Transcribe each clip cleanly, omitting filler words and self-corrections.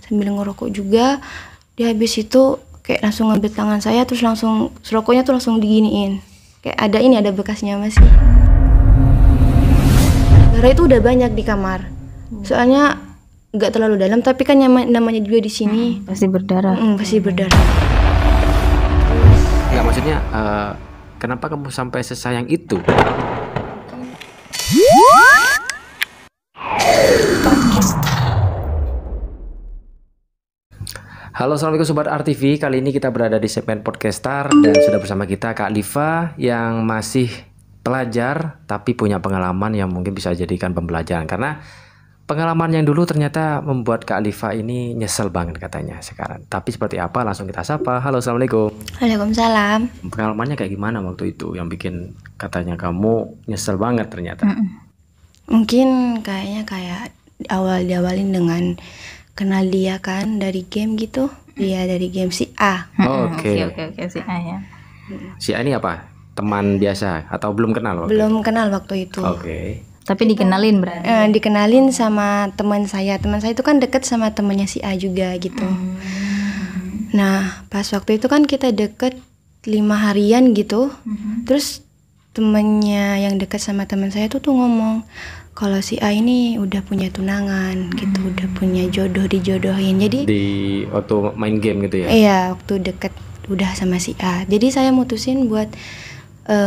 sambil ngerokok juga. Dia habis itu kayak langsung ngambil tangan saya, terus langsung rokoknya tuh langsung diginiin. Kayak ada bekasnya masih. Darah itu udah banyak di kamar. Soalnya nggak terlalu dalam, tapi kan namanya juga di sini pasti berdarah. Pasti berdarah. Nggak, maksudnya kenapa kamu sampai sesayang itu? Halo, assalamualaikum sobat RTV. Kali ini kita berada di segmen Podcaster dan sudah bersama kita Kak Liva yang masih pelajar tapi punya pengalaman yang mungkin bisa jadikan pembelajaran, karena pengalaman yang dulu ternyata membuat Kak Liva ini nyesel banget katanya sekarang. Tapi seperti apa, langsung kita sapa. Halo, assalamualaikum. Waalaikumsalam. Pengalamannya kayak gimana waktu itu yang bikin katanya kamu nyesel banget ternyata? Mungkin kayaknya kayak diawalin dengan kenal dia kan dari game gitu. Dia dari game si A. Oke, si A ya. Si A ini apa? Teman biasa atau belum kenal waktu Belum kenal waktu itu. Oke. Tapi dikenalin berarti. Dikenalin sama teman saya. Teman saya itu kan deket sama temannya si A juga gitu. Nah, pas waktu itu kan kita deket 5 harian gitu. Terus temennya yang deket sama teman saya tuh ngomong kalau si A ini udah punya tunangan gitu, udah punya jodoh, dijodohin. Jadi Di waktu main game gitu ya? iya, waktu deket udah sama si A. Jadi saya mutusin buat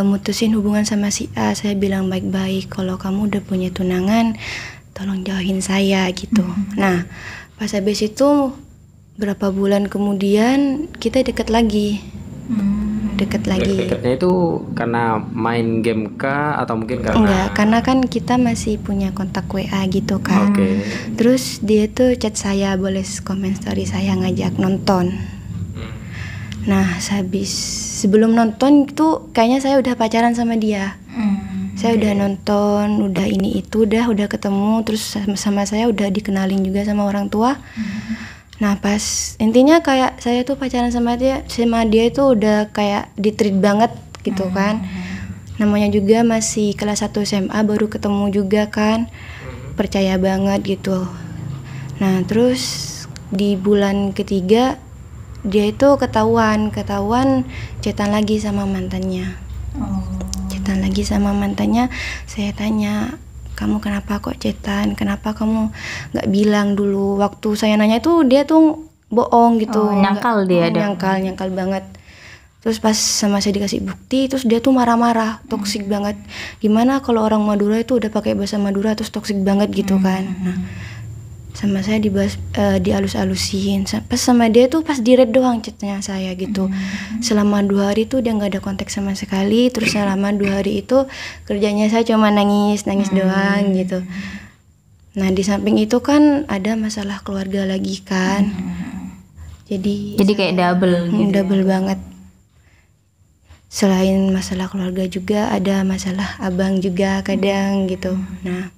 mutusin hubungan sama si A. Saya bilang baik-baik, kalau kamu udah punya tunangan, tolong jauhin saya gitu. Nah, pas habis itu berapa bulan kemudian kita deket lagi. Deketnya itu karena main game kah atau mungkin karena? Enggak, karena kan kita masih punya kontak WA gitu kan. Oke. Terus dia tuh chat saya, boleh komen story saya, ngajak nonton. Nah, sebelum nonton itu kayaknya saya udah pacaran sama dia. Saya udah nonton, udah ini itu, udah ketemu, terus sama saya udah dikenalin juga sama orang tua. Nah, pas intinya kayak saya tuh pacaran sama dia itu udah kayak di-treat banget gitu kan. Namanya juga masih kelas 1 SMA, baru ketemu juga kan. Percaya banget gitu. Nah, terus di bulan ketiga dia itu ketahuan chatan lagi sama mantannya. Chatan lagi sama mantannya. Saya tanya, kamu kenapa kok chatan? Kenapa kamu nggak bilang dulu? Waktu saya nanya itu dia tuh bohong gitu. Nyangkal dia ada. Nyangkal banget. Terus pas sama saya dikasih bukti, terus dia tuh marah-marah, toksik banget. Gimana kalau orang Madura itu udah pakai bahasa Madura terus toksik banget gitu kan? Nah, sama saya dialus-alusin. Pas sama dia tuh pas di-read doang chatnya saya gitu. Selama 2 hari tuh dia nggak ada kontak sama sekali. Terus selama 2 hari itu kerjanya saya cuma nangis doang gitu. Nah, di samping itu kan ada masalah keluarga lagi kan. Jadi kayak double gitu. Double banget. Selain masalah keluarga juga ada masalah abang juga kadang gitu. Nah,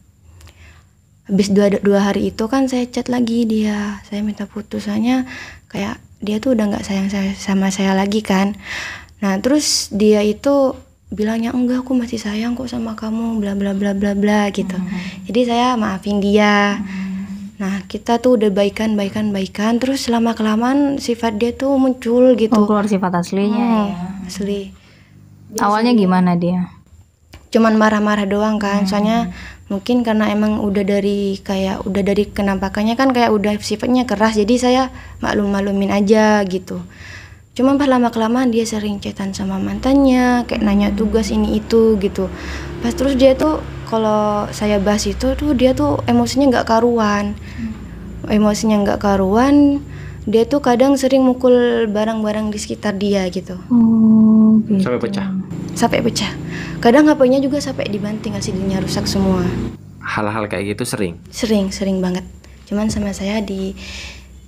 habis 2 hari itu kan saya chat lagi dia, saya minta putusannya, kayak dia tuh udah nggak sayang sama saya lagi kan. Nah, terus dia itu bilangnya enggak, aku masih sayang kok sama kamu, bla bla bla bla bla gitu. Jadi saya maafin dia. Nah, kita tuh udah baikan, terus lama kelamaan sifat dia tuh muncul gitu. Keluar sifat aslinya ya. Asli. Awalnya gimana dia? Cuman marah-marah doang kan, soalnya mungkin karena emang udah dari kenampakannya kan kayak udah sifatnya keras, jadi saya maklum-maklumin aja gitu. Cuman pas lama-kelamaan dia sering chatan sama mantannya, kayak nanya tugas ini itu gitu. Pas terus dia tuh kalau saya bahas itu tuh dia tuh emosinya nggak karuan. Dia tuh kadang sering mukul barang-barang di sekitar dia gitu. Gitu. Sampai pecah. Kadang HP-nya juga sampai dibanting, LCD-nya rusak semua. Hal-hal kayak gitu sering? Sering banget. Cuman sama saya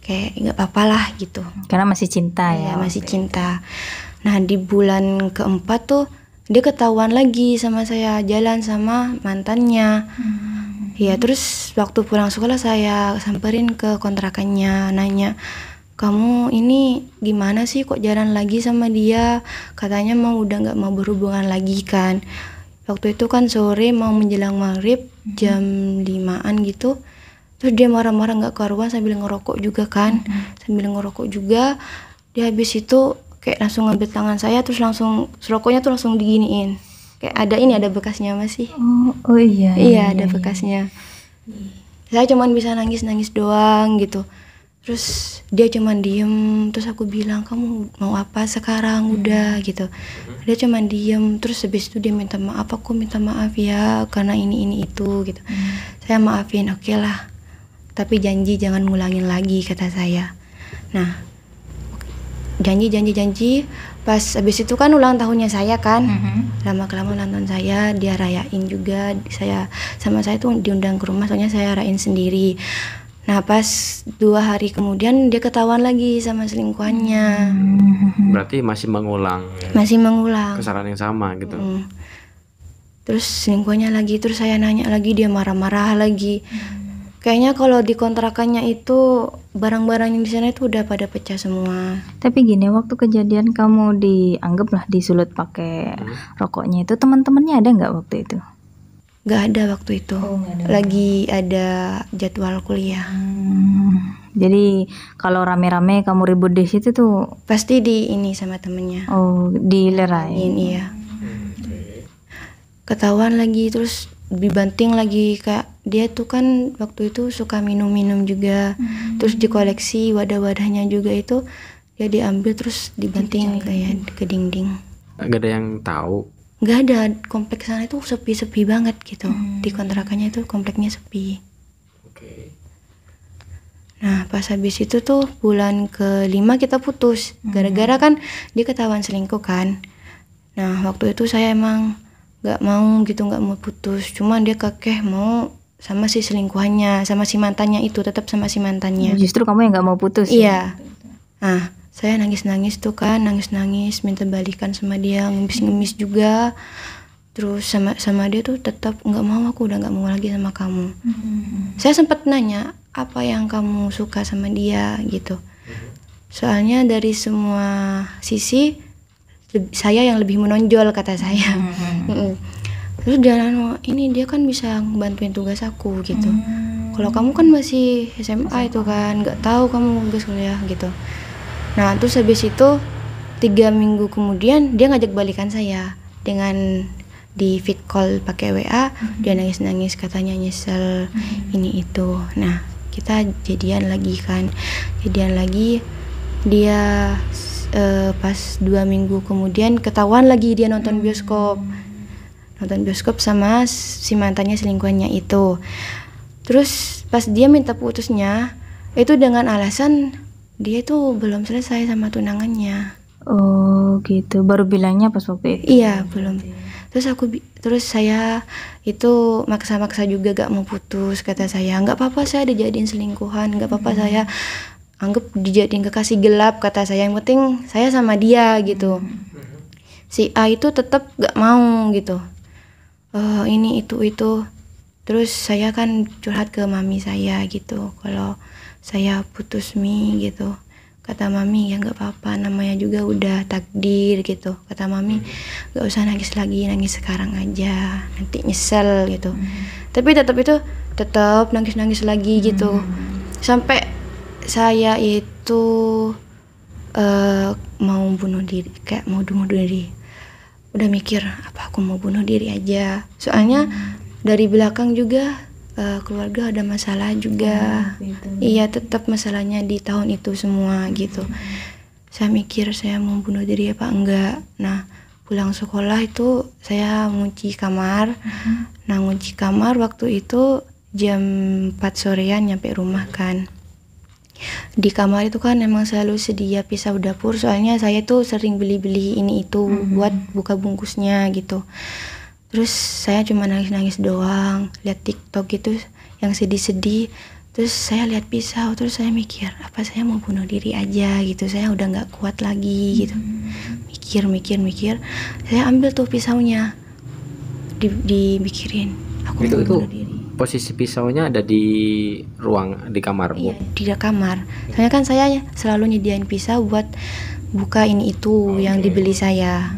kayak nggak apa-apa lah gitu. Karena masih cinta ya. Masih cinta. Nah, di bulan keempat tuh dia ketahuan lagi sama saya jalan sama mantannya. Ya, terus waktu pulang sekolah saya samperin ke kontrakannya, nanya, kamu ini gimana sih kok jalan lagi sama dia? Katanya udah nggak mau berhubungan lagi kan. Waktu itu kan sore mau menjelang maghrib jam 5-an gitu. Terus dia marah-marah nggak karuan sambil ngerokok juga kan. Sambil ngerokok juga. Dia habis itu kayak langsung ngambil tangan saya, terus langsung rokoknya tuh langsung diginiin. Kayak ada bekasnya masih. Oh iya. Iya, ada bekasnya. Saya cuman bisa nangis doang gitu. Terus dia cuman diem, terus aku bilang, kamu mau apa sekarang, udah gitu. Dia cuman diem, terus habis itu dia minta maaf, aku minta maaf ya karena ini itu gitu. Saya maafin, oke lah, tapi janji jangan ngulangin lagi, kata saya. Nah, janji. Pas habis itu kan ulang tahunnya saya kan, lama-kelamaan ulang tahun saya, dia rayain juga. Saya tuh diundang ke rumah, soalnya saya rayain sendiri. Nah pas 2 hari kemudian dia ketahuan lagi sama selingkuhannya. Berarti masih mengulang kesalahan yang sama gitu. Terus selingkuhannya lagi, terus saya nanya lagi, dia marah-marah lagi. Kayaknya kalau di kontrakannya itu barang-barang yang di sana itu udah pada pecah semua. Tapi gini, waktu kejadian kamu dianggaplah disulut pakai rokoknya itu, teman-temannya ada nggak waktu itu? Gak ada waktu itu. Lagi ada jadwal kuliah. Jadi kalau rame-rame kamu ribut di situ tuh pasti di ini sama temennya. Oh, dilerain. Iya. Ketahuan lagi, terus dibanting lagi. Kayak dia tuh kan waktu itu suka minum juga. Terus dikoleksi wadah-wadahnya juga itu, dia diambil terus dibanting kayak ke dinding. Gak ada yang tahu? Gak ada, kompleks sana itu sepi banget gitu. Di kontrakannya itu kompleknya sepi. Nah pas habis itu tuh bulan ke-5 kita putus. Gara-gara kan dia ketahuan selingkuh kan. Nah waktu itu saya emang gak mau putus. Cuman dia kekeh mau sama si selingkuhannya, sama si mantannya itu, tetap sama si mantannya. Justru kamu yang gak mau putus? Iya. Nah saya nangis tuh kan, nangis minta balikan sama dia, ngemis juga. Terus sama dia tuh tetap nggak mau, aku udah nggak mau lagi sama kamu. Saya sempat nanya apa yang kamu suka sama dia gitu. Soalnya dari semua sisi saya yang lebih menonjol, kata saya. Terus dia kan bisa bantuin tugas aku gitu. Kalau kamu kan masih SMA itu kan, nggak tahu kamu tugas kuliah gitu. Nah terus habis itu 3 minggu kemudian dia ngajak balikan saya dengan di fit call pakai WA. Dia nangis katanya nyesel ini itu. Nah kita jadian lagi dia pas 2 minggu kemudian ketahuan lagi dia nonton bioskop sama si mantannya selingkuhannya itu. Terus pas dia minta putusnya itu dengan alasan dia tuh belum selesai sama tunangannya. Oh gitu, baru bilangnya pas waktu itu? Iya belum. Terus saya itu maksa juga gak mau putus, kata saya. Gak apa-apa saya dijadiin selingkuhan, gak apa-apa saya anggap dijadiin kekasih gelap, kata saya. Yang penting saya sama dia gitu. Si A itu tetap gak mau gitu. Ini itu. Terus saya kan curhat ke mami saya gitu, kalau saya putus gitu. Kata mami ya gak apa-apa, namanya juga udah takdir gitu. Kata mami gak usah nangis lagi, nangis sekarang aja, nanti nyesel gitu. Tapi tetap nangis lagi gitu. Sampai saya itu mau bunuh diri. Udah mikir apa aku mau bunuh diri aja. Soalnya dari belakang juga keluarga ada masalah juga. Iya tetap masalahnya di tahun itu semua gitu. Saya mikir saya mau bunuh diri apa enggak. Nah pulang sekolah itu saya ngunci kamar. Nah ngunci kamar waktu itu jam 4 sorean nyampe rumah kan. Di kamar itu kan emang selalu sedia pisau dapur, soalnya saya tuh sering beli ini itu buat buka bungkusnya gitu. Terus saya cuma nangis doang, lihat TikTok gitu yang sedih-sedih. Terus saya lihat pisau, terus saya mikir apa saya mau bunuh diri aja gitu. Saya udah nggak kuat lagi gitu. Mikir. Saya ambil tuh pisaunya, dipikirin aku mau bunuh diri. Posisi pisaunya ada di di kamarmu? Iya, di kamar. Soalnya kan saya selalu nyediain pisau buat buka ini itu yang dibeli saya.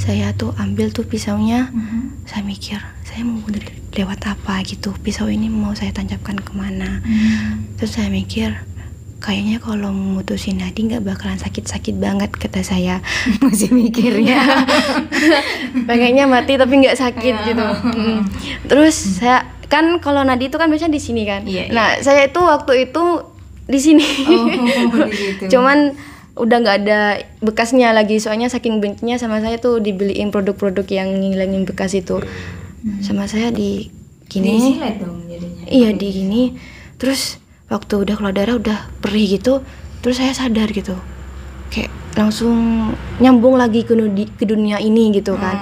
Saya tuh ambil tuh pisaunya. Saya mikir saya mau bunuh diri lewat apa gitu, pisau ini mau saya tancapkan kemana. Terus saya mikir kayaknya kalau mutusin Nadi nggak bakalan sakit-sakit banget, kata saya. Masih mikirnya. Pengennya mati tapi nggak sakit gitu. Terus saya kan kalau Nadi itu kan biasanya di sini kan. Nah saya itu waktu itu di sini. Gitu. Cuman udah nggak ada bekasnya lagi, soalnya saking bencinya sama saya tuh dibeliin produk-produk yang ngilangin bekas itu. Sama saya di gini. Disilet dong jadinya. Iya di gini. Terus waktu udah keluar darah udah perih gitu, terus saya sadar gitu, kayak langsung nyambung lagi ke dunia ini gitu kan.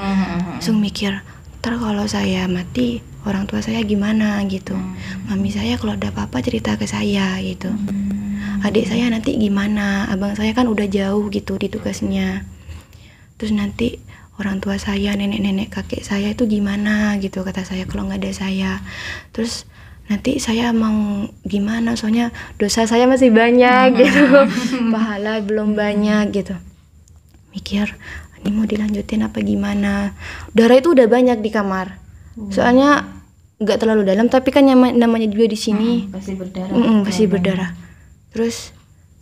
Langsung mikir, ntar kalau saya mati orang tua saya gimana gitu, mami saya kalau ada apa-apa cerita ke saya gitu, adik saya nanti gimana, abang saya kan udah jauh gitu di tugasnya, terus nanti orang tua saya, nenek-nenek kakek saya itu gimana gitu, kata saya kalau nggak ada saya. Terus nanti saya mau gimana, soalnya dosa saya masih banyak gitu, pahala belum banyak gitu. Mikir ini mau dilanjutin apa gimana. Darah itu udah banyak di kamar, soalnya nggak terlalu dalam tapi kan namanya juga di sini Pasti berdarah. pasti berdarah. Terus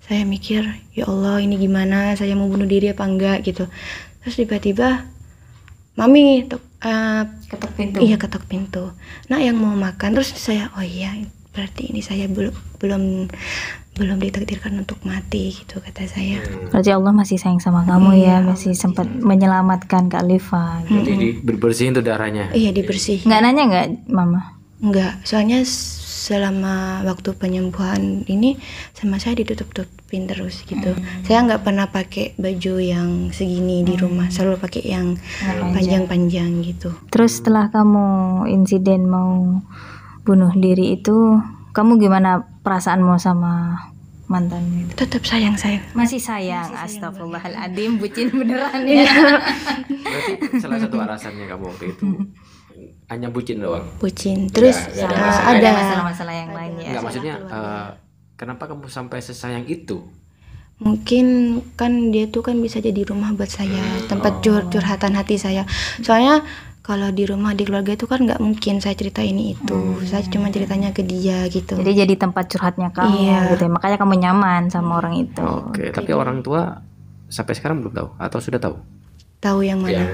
saya mikir, ya Allah ini gimana, saya mau bunuh diri apa enggak gitu. Terus tiba-tiba mami Ketok pintu. Iya, ketok pintu. Nah, yang mau makan. Terus saya, oh iya, berarti ini saya belum ditakdirkan untuk mati gitu, kata saya. Berarti Allah masih sayang sama kamu ya, masih sempat menyelamatkan Kak Liva. Jadi berbersihin tuh darahnya. Iya, dibersihin. Nggak nanya nggak Mama? Enggak, soalnya selama waktu penyembuhan ini sama saya ditutup-tutupin terus gitu. Saya nggak pernah pakai baju yang segini di rumah, selalu pakai yang panjang-panjang gitu. Terus setelah kamu insiden mau bunuh diri itu, kamu gimana perasaanmu sama mantanmu itu? Tetap sayang saya. Masih sayang. Astagfirullahaladzim, bucin beneran ya. Berarti salah satu alasannya kamu waktu itu hanya bucin doang. Bucin. Terus Nggak ada masalah-masalah yang lain ya. Enggak, maksudnya kenapa kamu sampai sesayang itu? mungkin kan dia tuh kan bisa jadi rumah buat saya, tempat curhatan hati saya. Soalnya kalau di rumah di keluarga itu kan nggak mungkin saya cerita ini itu, saya cuma ceritanya ke dia gitu. Jadi tempat curhatnya kamu gitu ya. Makanya kamu nyaman sama orang itu. Oke, tapi orang tua sampai sekarang belum tahu atau sudah tahu? Tahu yang mana?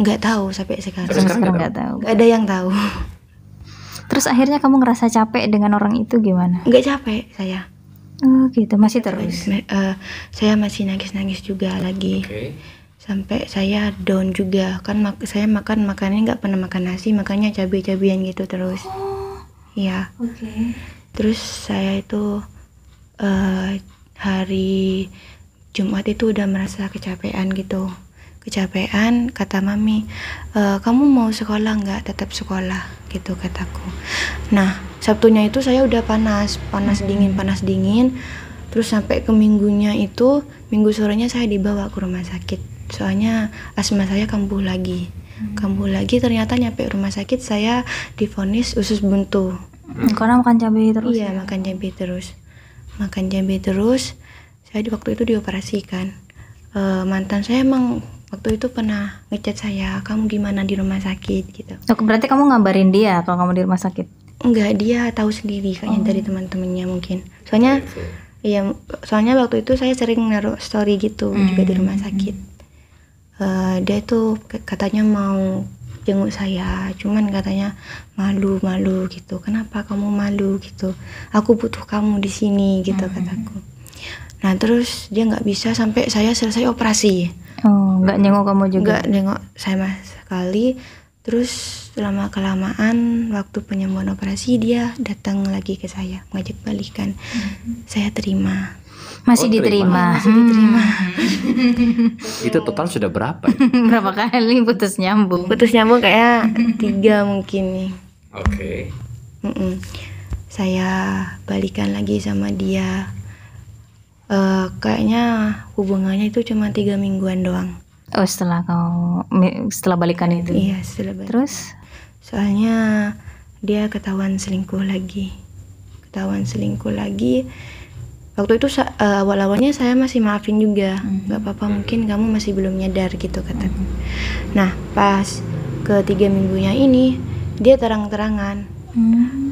Nggak tahu sampai sekarang. Sekarang nggak tahu. Nggak ada yang tahu. Terus akhirnya kamu ngerasa capek dengan orang itu gimana? Nggak capek saya. Oh gitu, masih terus. Saya masih nangis-nangis juga lagi. Sampai saya down juga kan, saya makannya nggak pernah makan nasi, makannya cabai-cabian gitu terus. Iya. Terus saya itu hari Jumat itu udah merasa kecapean gitu. Kecapean, kata mami, kamu mau sekolah nggak? Tetap sekolah gitu kataku. Nah Sabtunya itu saya udah panas dingin. Terus sampai ke minggunya itu, minggu sorenya saya dibawa ke rumah sakit. Soalnya asma saya kambuh lagi. Ternyata nyampe rumah sakit saya divonis usus buntu. Karena makan cabai terus. Iya, makan cabai terus. Saya di waktu itu dioperasikan. Mantan saya emang waktu itu pernah ngechat saya, kamu gimana di rumah sakit gitu. Berarti kamu ngabarin dia kalau kamu di rumah sakit? Enggak, dia tahu sendiri kayaknya dari teman-temannya mungkin. Soalnya waktu itu saya sering naruh story gitu juga di rumah sakit. Dia tuh katanya mau jenguk saya, cuman katanya malu gitu. Kenapa kamu malu gitu? Aku butuh kamu di sini gitu kataku. Nah terus dia nggak bisa sampai saya selesai operasi. Oh, nggak nengok kamu juga? Nggak nengok saya sama sekali. Terus lama kelamaan waktu penyembuhan operasi dia datang lagi ke saya ngajak balikan. Saya terima. Masih diterima. Masih diterima. Itu total sudah berapa? Berapa kali putus nyambung? Putus nyambung kayak 3 mungkin nih. Oke. Saya balikan lagi sama dia. Kayaknya hubungannya itu cuma 3 mingguan doang. Oh, setelah balikan itu? Iya, setelah balikan. Terus? Soalnya dia ketahuan selingkuh lagi. Waktu itu awal-awalnya saya masih maafin juga. Gak apa-apa, mungkin kamu masih belum nyadar gitu kataku. Nah pas ke 3 minggunya ini dia terang-terangan.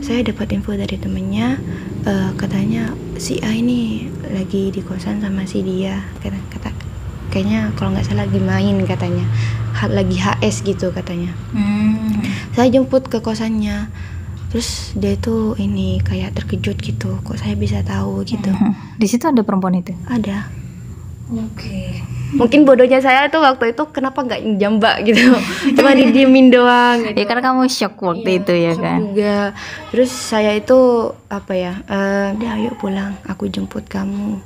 Saya dapat info dari temennya, katanya si A ini lagi di kosan sama si dia, kayaknya kalau nggak salah lagi main katanya, lagi HS gitu katanya. Saya jemput ke kosannya, terus dia itu ini kayak terkejut gitu, kok saya bisa tahu gitu. Di situ ada perempuan itu? Ada. Oke. Mungkin bodohnya saya tuh waktu itu kenapa nggak jambak gitu, cuma didiemin doang gitu. Ya karena kamu shock waktu itu ya shock kan. juga. Terus saya itu apa ya, udah ayo pulang, aku jemput kamu,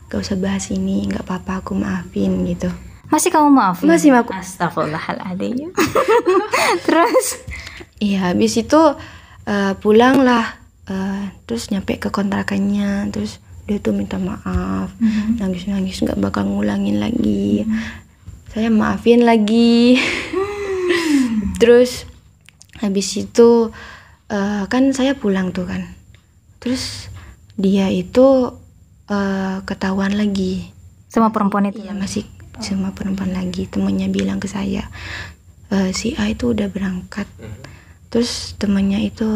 gak usah bahas ini, nggak apa-apa, aku maafin gitu. Masih kamu maafin? Masih aku. Astagfirullahaladzim. Terus? Iya, habis itu pulang lah, terus nyampe ke kontrakannya, terus dia tuh minta maaf, nangis-nangis nggak bakal ngulangin lagi. Saya maafin lagi. Terus habis itu kan saya pulang tuh kan, terus dia itu ketahuan lagi Sama perempuan itu? Iya, masih sama perempuan lagi. Temennya bilang ke saya, si A itu udah berangkat. Terus temennya itu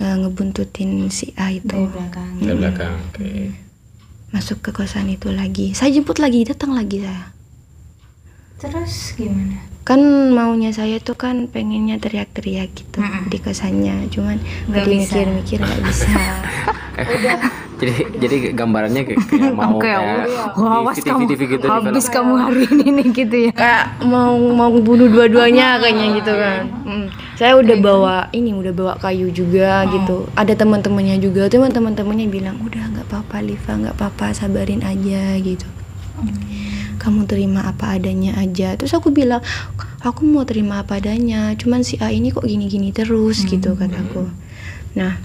ngebuntutin si A itu Dari belakang. Oke. masuk ke kosan itu lagi. Saya jemput lagi, datang lagi saya. Terus gimana? Kan maunya saya tuh kan pengennya teriak-teriak gitu di kosannya, cuman Nggak tadi bisa. mikir-mikir nggak bisa. Jadi gambarannya kayak mau kayak wah, awas kamu, TV gitu. habis kamu hari ini nih gitu ya. Kayak mau bunuh dua-duanya kayaknya gitu kan. Saya udah bawa kayu juga gitu. Ada teman-temannya juga, teman-temannya bilang udah nggak apa-apa Liva, nggak apa-apa, sabarin aja gitu. Kamu terima apa adanya aja. Terus aku bilang aku mau terima apa adanya, cuman si A ini kok gini-gini terus gitu kataku. Nah,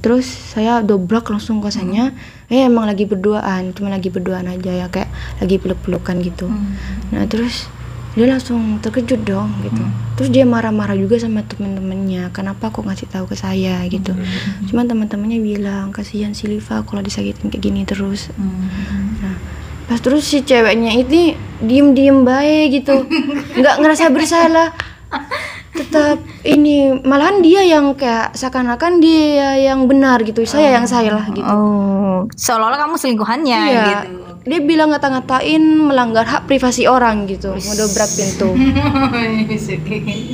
terus saya dobrak langsung kosannya. Emang lagi berduaan, cuma lagi berduaan aja ya, kayak lagi peluk-pelukan gitu. Nah, terus dia langsung terkejut dong gitu. Terus dia marah-marah juga sama temen-temennya, kenapa kok ngasih tahu ke saya gitu. Cuman teman-temannya bilang kasihan si Liva kalau disakitin kayak gini terus. Nah, pas terus si ceweknya ini diem-diem baik gitu, nggak ngerasa bersalah, tetap ini, malahan dia yang kayak seakan-akan dia yang benar gitu, saya yang salah gitu. Oh, seolah-olah kamu selingkuhannya Iya, gitu. dia bilang ngata-ngatain melanggar hak privasi orang gitu, ngedobrak pintu.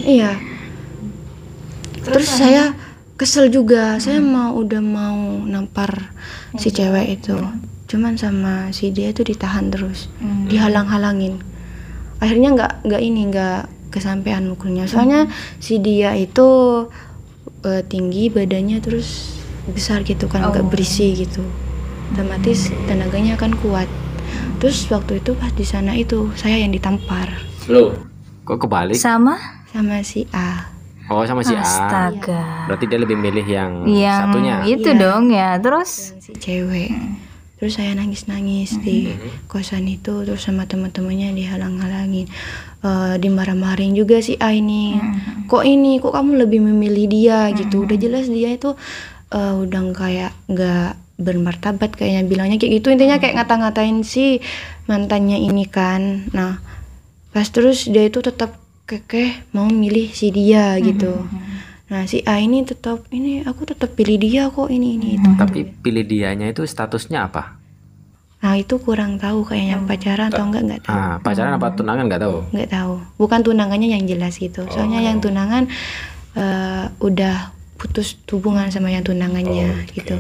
Iya. Terus saya kesel juga, saya udah mau nampar si cewek itu, cuman sama si dia itu ditahan terus, dihalang-halangin. Akhirnya nggak kesampean mukulnya, soalnya si dia itu tinggi badannya, terus besar gitu kan, nggak berisi gitu, otomatis tenaganya akan kuat. Terus waktu itu pas di sana itu saya yang ditampar. Loh, kok kebalik? Sama? Sama si A. Oh, sama si A. Astaga. Berarti dia lebih milih yang Yang satunya. itu Iya. dong ya. Terus? Si cewek. Terus saya nangis-nangis di kosan itu, terus sama teman-temannya dihalang-halangin, dimarah-marahin juga si A ini. Kok kamu lebih memilih dia gitu. Udah jelas dia itu udah kayak nggak bermartabat kayaknya, bilangnya kayak gitu. Intinya kayak ngata-ngatain si mantannya ini kan. Nah, pas terus dia itu tetap kekeh mau milih si dia gitu. Nah, si A ini tetap aku tetap pilih dia kok ini itu. Tapi pilih dianya itu statusnya apa? Nah, itu kurang tahu kayaknya, pacaran atau enggak tahu. Pacaran apa tunangan nggak tahu? Nggak tahu. Bukan tunangannya yang jelas gitu. Soalnya yang tunangan udah putus hubungan sama yang tunangannya gitu.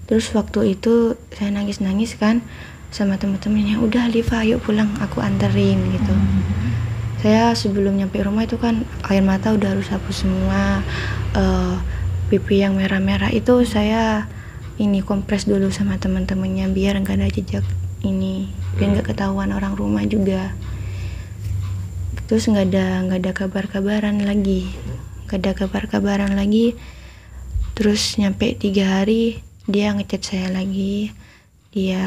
Terus waktu itu saya nangis-nangis kan sama teman-temannya, udah Liva ayo pulang, aku anterin gitu. Saya sebelum nyampe rumah itu kan air mata udah harus hapus semua, pipi yang merah-merah itu saya kompres dulu sama teman-temannya biar nggak ada jejak biar nggak ketahuan orang rumah juga. Terus nggak ada kabar-kabaran lagi, Terus nyampe 3 hari dia ngechat saya lagi, dia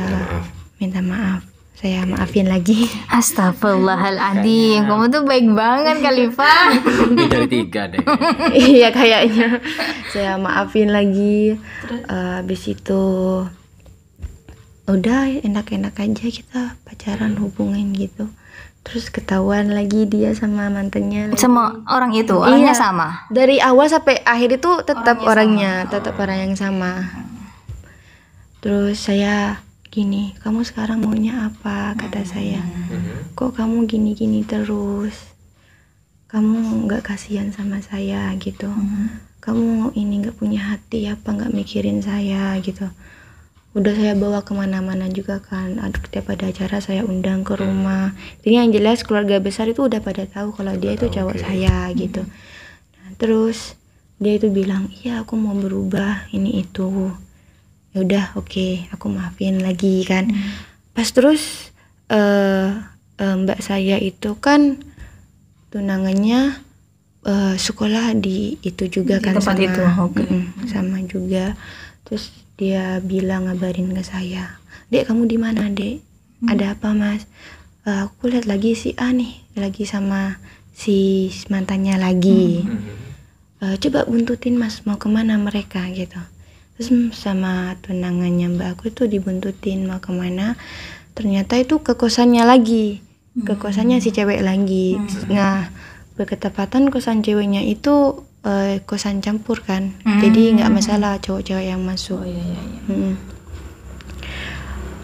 minta maaf. Saya maafin lagi. Astagfirullahaladzim, kamu tuh baik banget Khalifah. Lebih dari 3 deh. Iya kayaknya. Saya maafin lagi. Habis itu udah enak-enak aja kita pacaran, hubungan gitu. Terus ketahuan lagi dia sama mantannya lagi. Sama orang itu, orangnya Iya. sama. Dari awal sampai akhir itu tetap tetap orang yang sama. Terus saya gini, kamu sekarang maunya apa? Kata saya. Kok kamu gini-gini terus? Kamu nggak kasihan sama saya gitu? Kamu ini nggak punya hati apa? Nggak mikirin saya gitu? Udah saya bawa kemana-mana juga kan, tiap ada acara saya undang ke rumah. Jadi yang jelas keluarga besar itu udah pada tahu kalau dia itu cowok saya gitu. Nah, terus dia itu bilang, iya aku mau berubah ini itu. Ya udah oke, aku maafin lagi kan. Pas terus mbak saya itu kan tunangannya sekolah di itu juga Di kan tempat sama itu, oke. sama juga. Terus dia bilang ngabarin ke saya, Dek kamu di mana Dek? Ada apa Mas? Aku lihat lagi si A nih lagi sama si mantannya lagi. Coba buntutin Mas, mau kemana mereka gitu. Terus sama tunangannya mbak aku itu dibuntutin mau kemana. Ternyata itu ke kosannya lagi, ke kosannya si cewek lagi. Nah berketepatan kosan ceweknya itu kosan campur kan, jadi nggak masalah cowok-cewek yang masuk.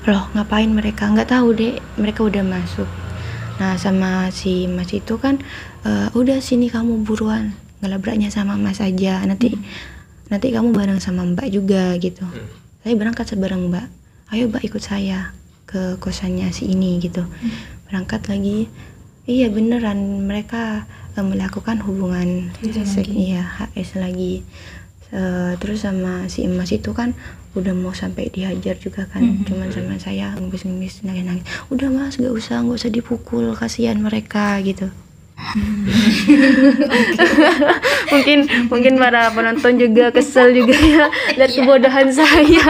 Loh ngapain mereka? Nggak tahu deh, mereka udah masuk. Nah sama si Mas itu kan, udah sini kamu buruan, ngelabraknya sama Mas aja, nanti kamu bareng sama Mbak juga gitu. Saya berangkat sebareng Mbak, ayo Mbak ikut saya ke kosannya si ini gitu. Berangkat lagi, iya beneran mereka melakukan hubungan seks, iya HS lagi. Terus sama si Emas itu kan udah mau sampai dihajar juga kan, cuman sama saya ngemis-ngemis nangis-nangis, udah Mas nggak usah dipukul, kasihan mereka gitu. mungkin para penonton juga kesel juga ya lihat kebodohan saya.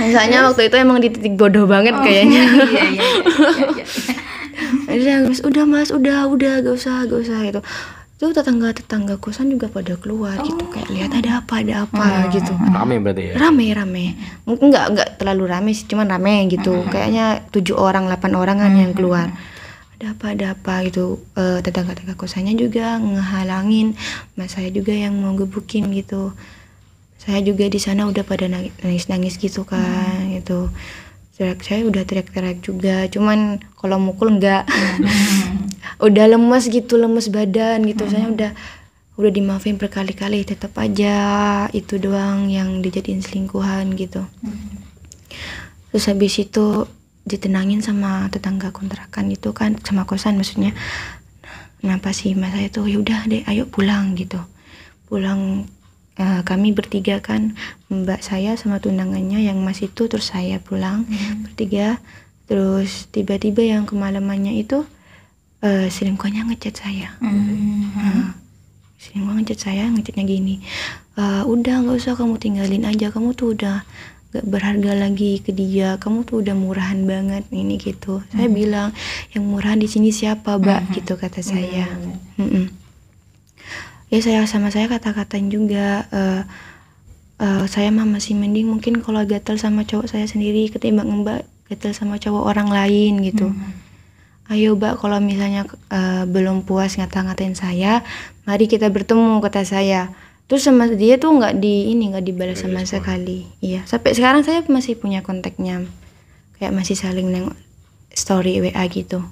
Rasanya waktu itu emang di titik bodoh banget kayaknya. Udah Mas, udah gak usah gitu. Itu tetangga kosan juga pada keluar gitu, kayak lihat ada apa gitu. Rame berarti ya? Rame. Mungkin nggak terlalu rame sih, cuman rame gitu. Kayaknya 7 orang 8 orangan yang keluar. Ada apa gitu. Tetangga kosannya juga ngehalangin, mas saya juga yang mau gebukin gitu. Saya juga di sana udah pada nangis gitu kan gitu. Saya udah teriak-teriak juga, cuman kalau mukul enggak. Udah lemes badan gitu. Saya udah dimaafin berkali-kali, tetap aja itu doang yang dijadiin selingkuhan gitu. Terus habis itu ditenangin sama tetangga kontrakan itu kan, sama kosan maksudnya. Nah pas si mas saya tuh, ya udah deh ayo pulang gitu. Pulang kami bertiga kan, mbak saya sama tunangannya yang mas itu, terus saya pulang bertiga. Terus tiba-tiba yang kemalamannya itu selingkuhannya ngechat saya. Selingkuhan ngechatnya gini, udah nggak usah kamu tinggalin aja, kamu tuh udah gak berharga lagi ke dia, kamu tuh udah murahan banget ini gitu. Saya bilang yang murahan di sini siapa mbak gitu kata saya. Ya saya kata-katain juga, saya mah masih mending mungkin kalau gatel sama cowok saya sendiri ketimbang mbak gatel sama cowok orang lain gitu. Ayo mbak kalau misalnya belum puas ngata-ngatain saya, mari kita bertemu kata saya. Terus sama dia tuh nggak dibalas sama sekali. Iya, sampai sekarang saya masih punya kontaknya, kayak masih saling nengok story WA gitu.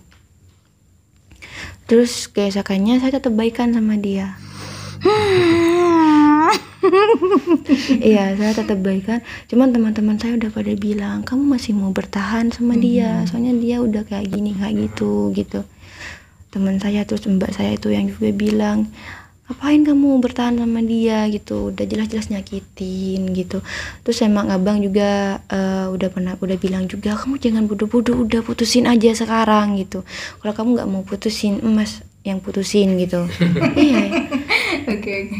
Terus keesokannya saya tetap baikan sama dia. Iya, saya tetap baikan. Cuman teman-teman saya udah pada bilang, kamu masih mau bertahan sama dia, soalnya dia udah kayak gini kayak gitu. Teman saya terus mbak saya itu yang juga bilang, ngapain kamu bertahan sama dia gitu, udah jelas-jelas nyakitin gitu. Terus emang abang juga udah bilang juga, kamu jangan bodoh-bodoh, udah putusin aja sekarang gitu. Kalau kamu nggak mau putusin, emas yang putusin gitu. Iya. Oke.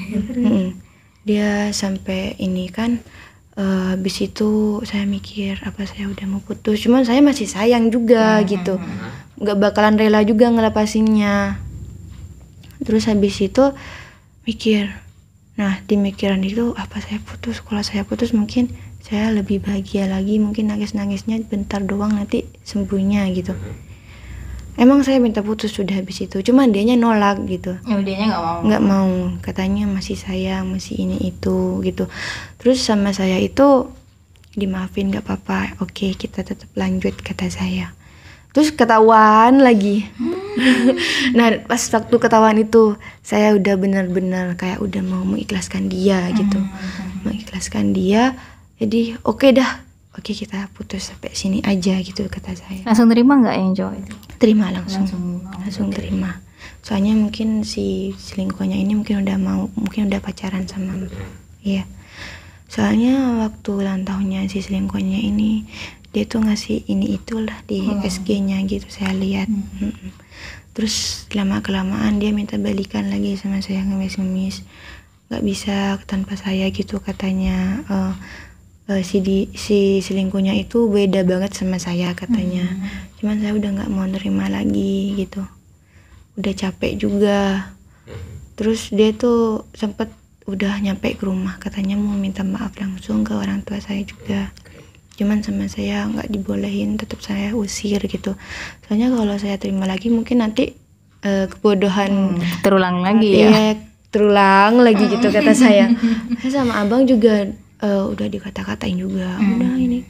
Dia sampai ini kan, habis itu saya mikir apa saya udah mau putus, cuman saya masih sayang juga gitu, nggak bakalan rela juga ngelepasinnya. Terus habis itu mikir, nah di mikiran itu apa saya putus, kalau saya putus mungkin saya lebih bahagia lagi, mungkin nangis-nangisnya bentar doang nanti sembuhnya gitu. Emang saya minta putus sudah habis itu, cuman dianya nolak gitu. Dianya nggak mau, katanya masih sayang, masih ini itu gitu. Terus sama saya itu dimaafin, nggak apa-apa, oke kita tetap lanjut kata saya. Terus ketahuan lagi. Nah pas waktu ketahuan itu saya udah benar-benar kayak udah mau mengikhlaskan dia gitu, mengikhlaskan dia. Jadi oke kita putus sampai sini aja gitu kata saya. Langsung terima nggak yang cowok itu? Terima langsung terima. Soalnya mungkin si selingkuhnya ini mungkin udah pacaran sama, iya. Soalnya waktu ulang tahunnya si selingkuhnya ini dia tuh ngasih ini itulah di SG-nya gitu saya lihat. Terus lama kelamaan dia minta balikan lagi sama saya, ngemis-ngemis, nggak bisa tanpa saya gitu katanya. Si selingkuhnya itu beda banget sama saya katanya. Cuman saya udah nggak mau nerima lagi gitu, udah capek juga. Terus dia tuh sempet udah nyampe ke rumah, katanya mau minta maaf langsung ke orang tua saya juga. Cuman sama saya nggak dibolehin, tetap saya usir gitu. Soalnya kalau saya terima lagi mungkin nanti kebodohan terulang lagi ya. Terulang lagi gitu kata saya. Saya sama abang juga udah dikata-katain juga. Udah ini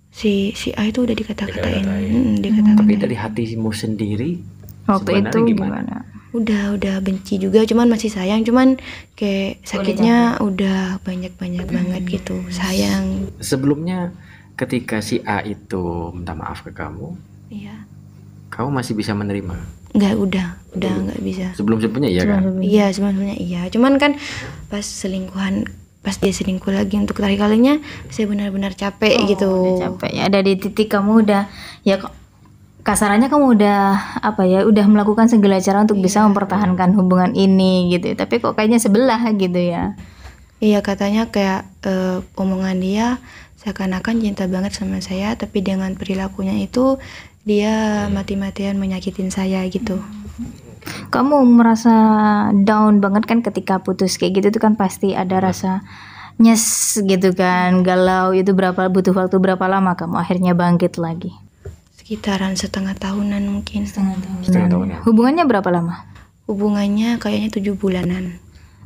si A itu udah dikata-katain. Tapi dari hatimu sendiri waktu itu gimana? Udah benci juga, cuman masih sayang, cuman kayak sakitnya udah banyak banget gitu. Sayang. Sebelumnya ketika si A itu minta maaf ke kamu, iya, kamu masih bisa menerima? Udah nggak bisa. Sebelumnya iya kan? Iya, sebelumnya iya. Cuman kan pas dia selingkuh lagi untuk terakhir kalinya, saya benar-benar capek gitu. Udah capek ya, ada di titik kamu udah ya kasarannya kamu udah udah melakukan segala cara untuk bisa mempertahankan hubungan ini gitu. Tapi kok kayaknya sebelah gitu ya. Iya, katanya kayak omongan dia seakan-akan cinta banget sama saya, tapi dengan perilakunya itu dia mati-matian menyakitin saya gitu. Kamu merasa down banget kan ketika putus kayak gitu tuh kan pasti ada rasa nyes gitu kan, galau. Itu butuh waktu berapa lama kamu akhirnya bangkit lagi? Sekitaran setengah tahunan mungkin. Setengah tahun ya. Hubungannya berapa lama? Hubungannya kayaknya 7 bulanan.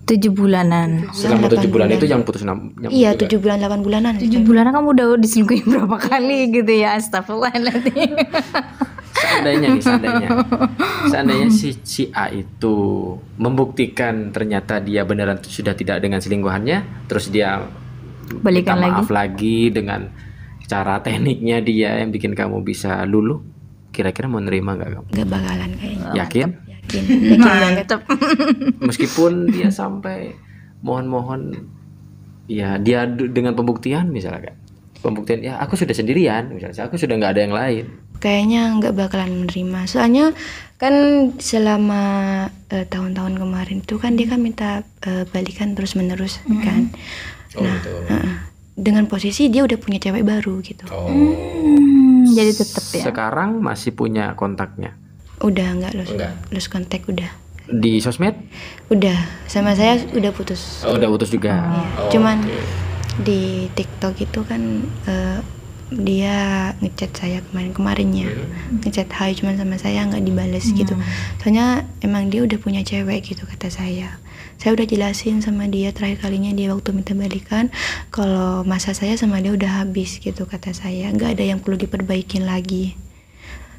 7 bulanan. Selama 7 bulan itu yang putus iya, 7 bulan 8 bulanan. 7 bulanan kamu udah diselingkuhin berapa kali gitu ya? Astagfirullahaladzim. Seandainya si A itu membuktikan ternyata dia beneran sudah tidak dengan selingkuhannya, terus dia balikan minta maaf lagi dengan cara tekniknya dia yang bikin kamu bisa luluh, kira-kira mau nerima nggak kamu? Nggak bakalan kayaknya. Yakin banget. Meskipun dia sampai mohon ya, dia dengan pembuktian misalnya kan, pembuktian ya aku sudah sendirian misalnya, aku sudah nggak ada yang lain, kayaknya nggak bakalan menerima. Soalnya kan selama tahun-tahun kemarin tuh kan dia kan minta balikan terus menerus kan. Dengan posisi dia udah punya cewek baru gitu. Jadi tetap ya. Sekarang masih punya kontaknya? Udah nggak lose kontak udah. Di sosmed? Udah, sama saya udah putus. Udah putus juga. Cuman di TikTok itu kan dia ngechat saya kemarinnya, ngechat hai, cuman sama saya nggak dibales gitu. Soalnya emang dia udah punya cewek gitu kata saya. Saya udah jelasin sama dia terakhir kalinya dia waktu minta balikan kalau masa saya sama dia udah habis gitu kata saya, nggak ada yang perlu diperbaikin lagi.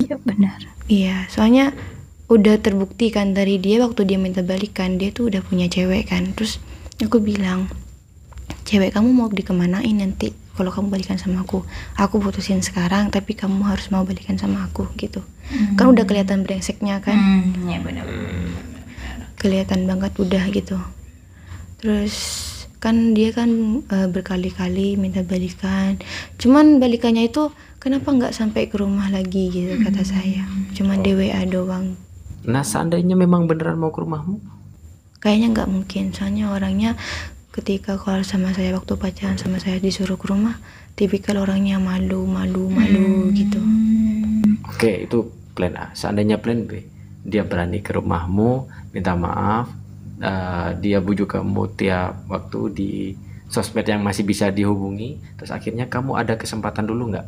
Iya benar. Iya, soalnya udah terbukti kan dari dia waktu dia minta balikan dia tuh udah punya cewek kan. Terus aku bilang, cewek kamu mau dikemanain nanti kalau kamu balikan sama aku putusin sekarang tapi kamu harus mau balikan sama aku gitu. Kan udah kelihatan brengseknya kan. Iya benar. Kelihatan banget udah gitu. Terus kan dia kan berkali-kali minta balikan, cuman balikannya itu kenapa nggak sampai ke rumah lagi gitu kata saya, cuman di WA doang. Nah seandainya memang beneran mau ke rumahmu? Kayaknya nggak mungkin, soalnya orangnya ketika kalau sama saya waktu pacaran sama saya disuruh ke rumah, tipikal orangnya malu gitu. Oke, itu plan A. Seandainya plan B, dia berani ke rumahmu minta maaf, dia bujuk kamu tiap waktu di sosmed yang masih bisa dihubungi, terus akhirnya kamu ada kesempatan dulu nggak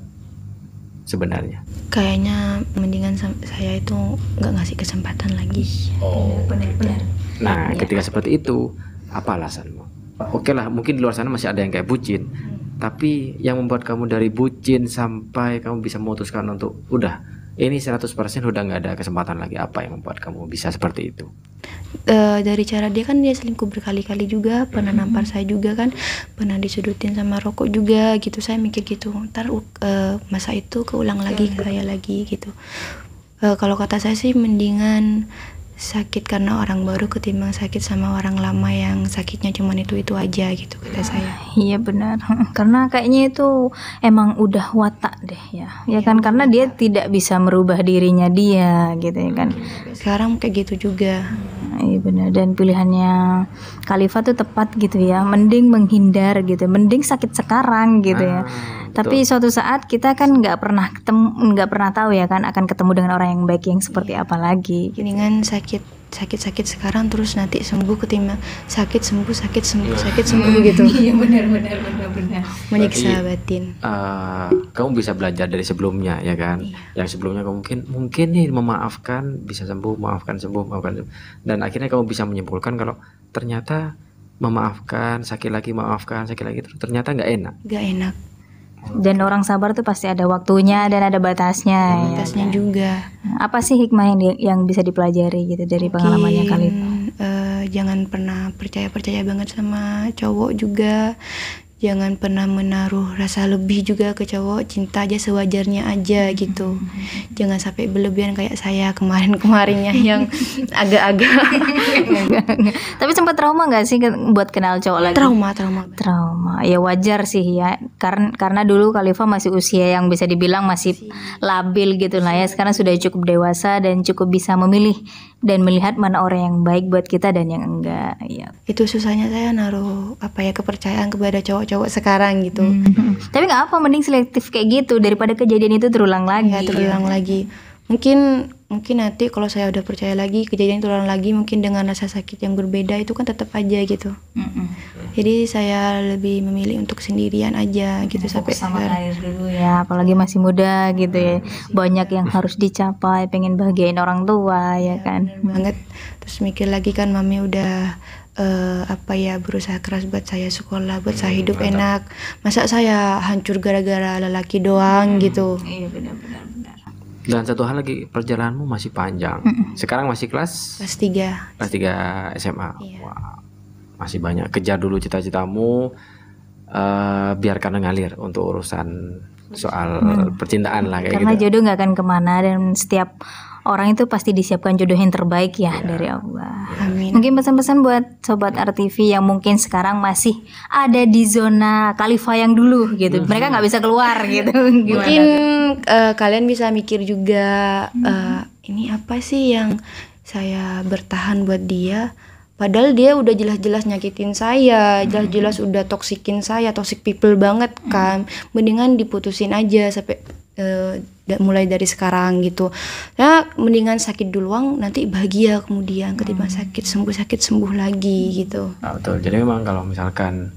sebenarnya? Kayaknya mendingan saya itu nggak ngasih kesempatan lagi. Benar-benar. Nah, ketika seperti itu, apa alasanmu? Oke lah, mungkin di luar sana masih ada yang kayak bucin, tapi yang membuat kamu dari bucin sampai kamu bisa memutuskan untuk udah ini 100% udah nggak ada kesempatan lagi, apa yang membuat kamu bisa seperti itu? Dari cara dia kan, dia selingkuh berkali-kali juga, pernah nampar saya juga kan, pernah disudutin sama rokok juga gitu. Saya mikir gitu, ntar masa itu keulang lagi ke saya lagi gitu. Kalau kata saya sih mendingan sakit karena orang baru ketimbang sakit sama orang lama yang sakitnya cuman itu aja gitu, kata saya. Iya benar, karena kayaknya itu emang udah watak deh ya kan, karena dia tidak bisa merubah dirinya dia gitu ya kan. Sekarang kayak gitu juga. Iya benar, dan pilihannya Khalifa tuh tepat gitu ya, mending menghindar gitu, mending sakit sekarang gitu ya. Tapi suatu saat kita kan nggak pernah tahu ya kan akan ketemu dengan orang yang baik yang seperti apa lagi. Mendingan sakit sekarang terus nanti sembuh ketimbang sakit sembuh gitu. Iya benar. Menyiksa batin. Kamu bisa belajar dari sebelumnya ya kan. Yang sebelumnya kamu mungkin nih memaafkan bisa sembuh, maafkan sembuh. Dan akhirnya kamu bisa menyimpulkan kalau ternyata memaafkan sakit lagi ternyata nggak enak. Nggak enak. Dan orang sabar tuh pasti ada waktunya dan ada batasnya. Batasnya juga. Apa sih hikmah yang bisa dipelajari gitu dari pengalamannya Khalifa? Jangan pernah percaya banget sama cowok juga. Jangan pernah menaruh rasa lebih juga ke cowok. Cinta aja sewajarnya aja gitu. Jangan sampai berlebihan kayak saya kemarinnya yang agak-agak. Tapi sempat trauma nggak sih buat kenal cowok lagi? Trauma. Ya wajar sih ya. Karena dulu Khalifa masih usia yang bisa dibilang masih labil gitu lah ya. Sekarang sudah cukup dewasa dan cukup bisa memilih dan melihat mana orang yang baik buat kita dan yang enggak. Ya. Itu susahnya saya naruh kepercayaan kepada cowok sekarang gitu. Tapi nggak apa, mending selektif kayak gitu daripada kejadian itu terulang lagi. Lagi. Mungkin nanti kalau saya udah percaya lagi kejadian itu terulang lagi, mungkin dengan rasa sakit yang berbeda itu kan tetap aja gitu. Jadi saya lebih memilih untuk sendirian aja gitu sampai sama karir dulu ya, apalagi masih muda gitu ya. Banyak yang harus dicapai, pengen bahagiain orang tua ya kan. Banget. Terus mikir lagi kan mami udah berusaha keras buat saya sekolah, buat saya hidup enak. Masa saya hancur gara-gara lelaki doang gitu. Iya benar. Dan satu hal lagi, perjalananmu masih panjang. Sekarang masih kelas 3 SMA. Iya. Wah, masih banyak. Kejar dulu cita-citamu, biarkan ngalir untuk urusan soal percintaan lah kayak karena gitu. Jodoh nggak akan kemana dan setiap orang itu pasti disiapkan jodoh yang terbaik ya dari Allah. Amin. Mungkin pesan-pesan buat sobat RTV yang mungkin sekarang masih ada di zona Khalifa yang dulu gitu. Mereka nggak bisa keluar gitu. Mungkin kalian bisa mikir juga, ini apa sih yang saya bertahan buat dia? Padahal dia udah jelas-jelas nyakitin saya, jelas-jelas udah toxic people banget kan. Mendingan diputusin aja sampai mulai dari sekarang gitu. Nah, mendingan sakit duluan nanti bahagia kemudian ketimbang sakit sembuh lagi gitu. Betul. Jadi memang kalau misalkan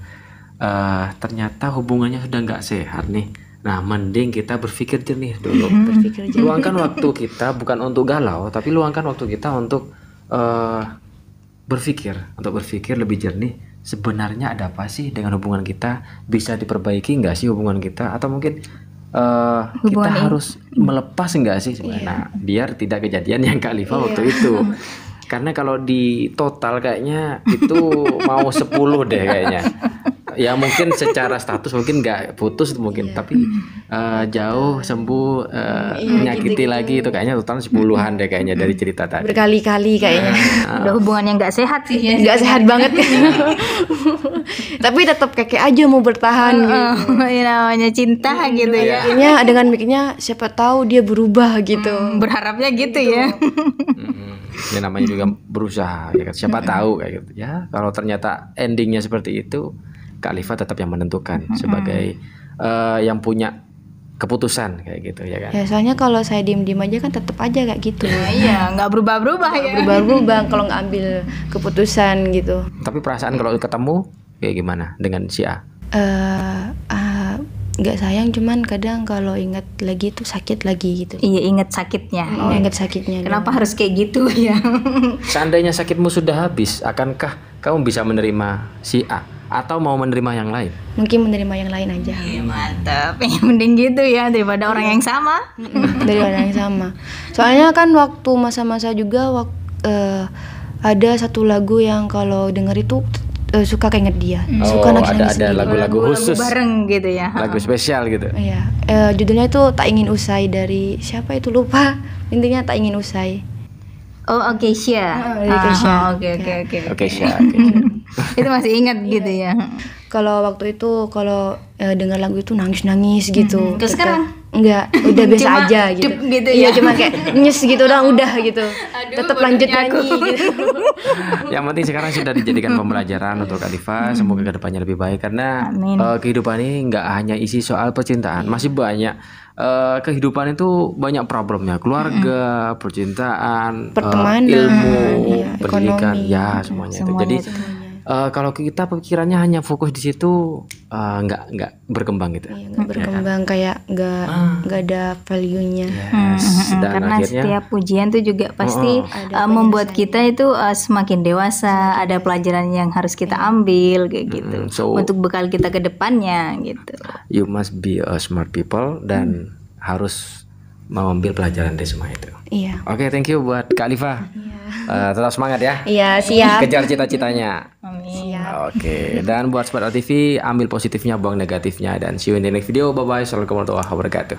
ternyata hubungannya sudah nggak sehat nih, nah mending kita berpikir jernih dulu. Luangkan waktu kita bukan untuk galau, tapi luangkan waktu kita untuk berpikir lebih jernih. Sebenarnya ada apa sih dengan hubungan kita? Bisa diperbaiki nggak sih hubungan kita? Atau mungkin kita harus melepas nggak sih sebenarnya? Nah, biar tidak kejadian yang Khalifa waktu itu. Karena kalau di total kayaknya itu mau 10 deh kayaknya. Ya mungkin secara status mungkin nggak putus mungkin, tapi jauh sembuh menyakiti lagi itu kayaknya total 10-an deh kayaknya dari cerita tadi. Berkali-kali kayaknya. Udah hubungan yang nggak sehat sih ya. Nggak sehat banget. Tapi tetap keke aja mau bertahan gitu. Namanya cinta gitu ya. Akhirnya dengan mikirnya siapa tahu dia berubah gitu. Berharapnya gitu ya. Ya namanya juga berusaha ya kan. Siapa tahu kayak gitu. Ya kalau ternyata endingnya seperti itu, Khalifa tetap yang menentukan sebagai yang punya keputusan kayak gitu ya kan. Ya soalnya kalau saya diem-diem aja kan tetap aja kayak gitu. Iya, nggak berubah-berubah ya. Berubah-ubah kalau nggak ambil keputusan gitu. Tapi perasaan kalau ketemu kayak gimana dengan si A? Nggak sayang, cuman kadang kalau ingat lagi tuh sakit lagi gitu. Iya, ingat sakitnya. Ingat sakitnya. Kenapa harus kayak gitu ya? Seandainya sakitmu sudah habis, akankah kamu bisa menerima si A atau mau menerima yang lain? Mungkin menerima yang lain aja. Iya, mantap. Ya, mending gitu ya daripada orang yang sama. Dari orang yang sama. Soalnya kan waktu masa-masa juga ada satu lagu yang kalau denger itu suka keinget dia. Suka nangis-nangis ada gitu. lagu-lagu khusus, bareng gitu ya. lagu spesial gitu. Iya, judulnya itu Tak Ingin Usai, dari siapa itu lupa. Intinya Tak Ingin Usai. Oh, oke, Keisha. Dari Keisha. Oke, Syah. Itu masih ingat gitu ya. Kalau waktu itu dengar lagu itu nangis-nangis gitu. Terus sekarang? Enggak, udah biasa Cuma aja gitu. dup gitu Iya, ya. cuma kayak nyes gitu udah gitu. Tetap lanjut nyanyi gitu. Yang penting sekarang sudah dijadikan pembelajaran untuk Kak Liva. Semoga kedepannya lebih baik, karena kehidupan ini nggak hanya isi soal percintaan, masih banyak. Kehidupan itu banyak problemnya, keluarga, percintaan, Pertemanan, ilmu, iya, pendidikan, ekonomi. ya semuanya itu. Jadi kalau kita pikirannya hanya fokus di situ, nggak berkembang gitu. Iya, nggak berkembang, kayak nggak ada value-nya. Yes. Dan Karena akhirnya setiap ujian tuh juga pasti membuat kita itu semakin dewasa, ada pelajaran yang harus kita ambil kayak gitu. So- untuk bekal kita ke depannya gitu. you must be a smart people dan harus mengambil pelajaran dari semua itu. Iya. Oke, thank you buat Kak Liva. Tetap semangat ya. Iya, siap. Kejar cita-citanya. Siap. Oke, dan buat Sobat RTV, ambil positifnya, buang negatifnya, dan see you in the next video. Bye bye. Assalamualaikum warahmatullahi wabarakatuh.